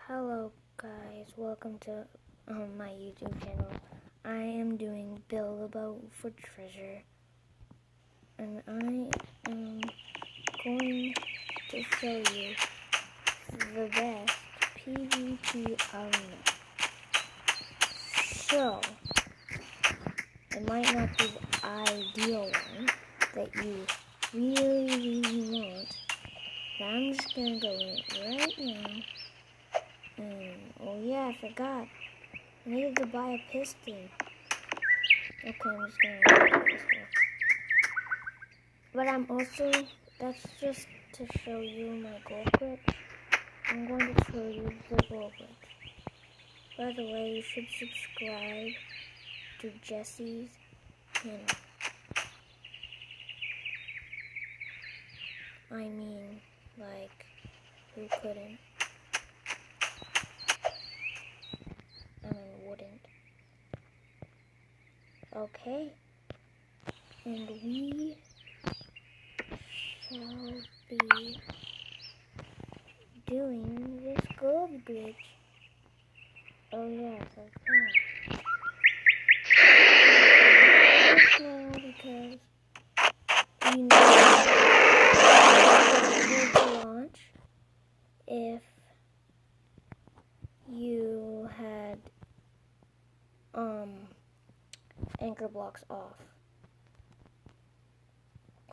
Hello guys, welcome to my YouTube channel. I am doing Build a Boat for Treasure, and I am going to show you the best PvP arena. So, it might not be the ideal one that you really want, but I'm just going to go in right now. Oh yeah, I forgot. I needed to buy a piston. Okay, I'm just gonna look at this one. But I'm also, that's just to show you my gold glitch. I'm going to show you the gold glitch. By the way, you should subscribe to Jesse's channel. I mean, like, who couldn't? Wouldn't. Okay. And we shall be doing this gold glitch. Oh yeah, that's that. Now because we know to launch if you had anchor blocks off.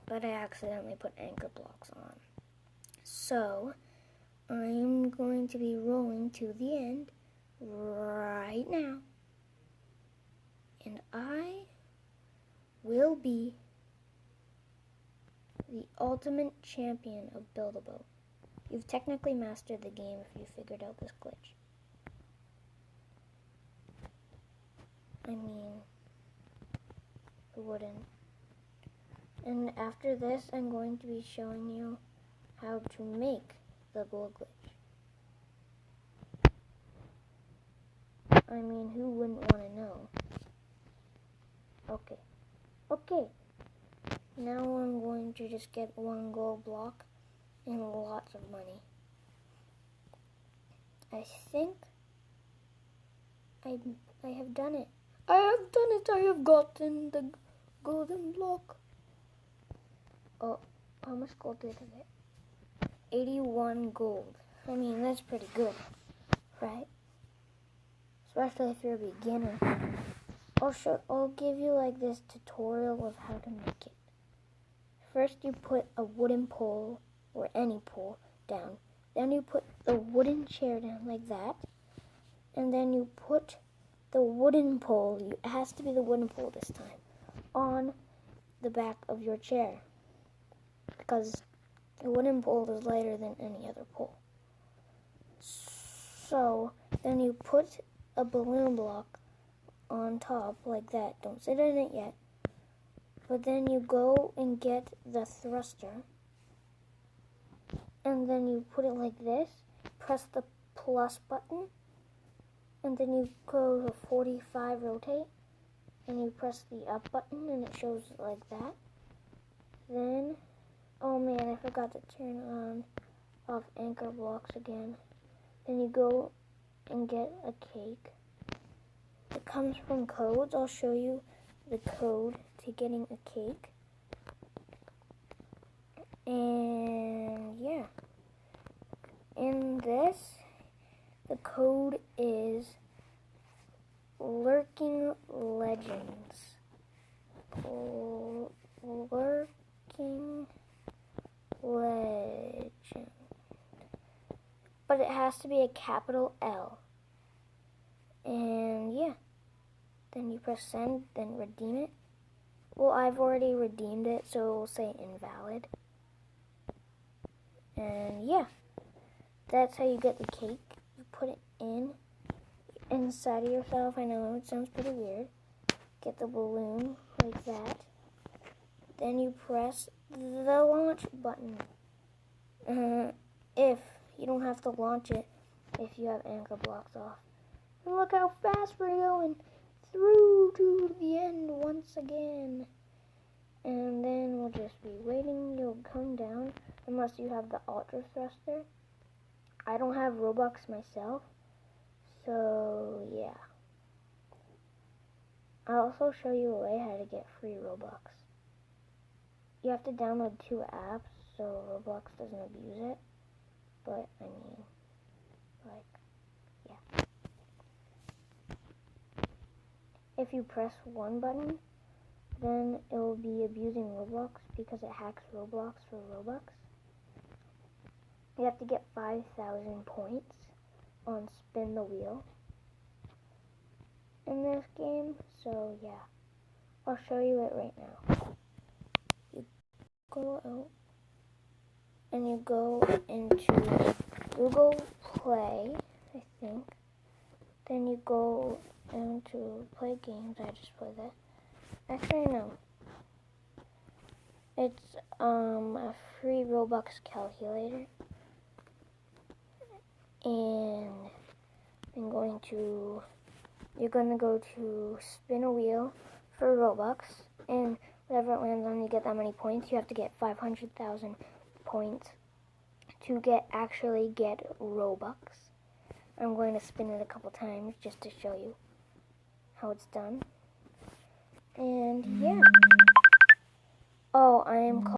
But I accidentally put anchor blocks on. So I'm going to be rolling to the end right now. And I will be the ultimate champion of Build a Boat. You've technically mastered the game if you figured out this glitch. I mean, who wouldn't? And after this, I'm going to be showing you how to make the gold glitch. I mean, who wouldn't want to know? Okay. Now I'm going to just get one gold block and lots of money. I think I have done it. I have gotten the golden block. Oh, how much gold did I get? 81 gold. I mean, that's pretty good, right? Especially if you're a beginner. I'll give you like this tutorial of how to make it. First you put a wooden pole, or any pole, down. Then you put the wooden chair down like that. And then you put the wooden pole, it has to be the wooden pole this time, on the back of your chair. Because the wooden pole is lighter than any other pole. So then you put a balloon block on top like that. Don't sit in it yet. But then you go and get the thruster. And then you put it like this. Press the plus button. And then you go to 45 rotate. And you press the up button and it shows like that. Then, oh man, I forgot to turn off anchor blocks again. Then you go and get a cake. It comes from codes. I'll show you the code to getting a cake. And yeah. In this, the code is Lurking Legends. Lurking Legend. But it has to be a capital L. And yeah. Then you press send, then redeem it. Well, I've already redeemed it, so it will say invalid. And yeah. That's how you get the cake. You put it inside of yourself. I know it sounds pretty weird. Get the balloon like that. Then you press the launch button. If you don't have to launch it if you have anchor blocks off. And look how fast we're going through to the end once again. And then we'll just be waiting. You'll come down unless you have the ultra thruster. I don't have Robux myself, so yeah. I'll also show you a way how to get free Robux. You have to download 2 apps so Roblox doesn't abuse it. But, I mean, like, yeah. If you press one button, then it will be abusing Roblox because it hacks Roblox for Robux. You have to get 5,000 points on Spin the Wheel in this game, so yeah. I'll show you it right now. You go out and you go into Google Play, I think. Then you go into play games. I just play that. Actually, no. It's a free Robux calculator. And you're going to go to spin a wheel for Robux. And whatever it lands on, you get that many points. You have to get 500,000 points to actually get Robux. I'm going to spin it a couple times just to show you how it's done. And yeah. Oh, I am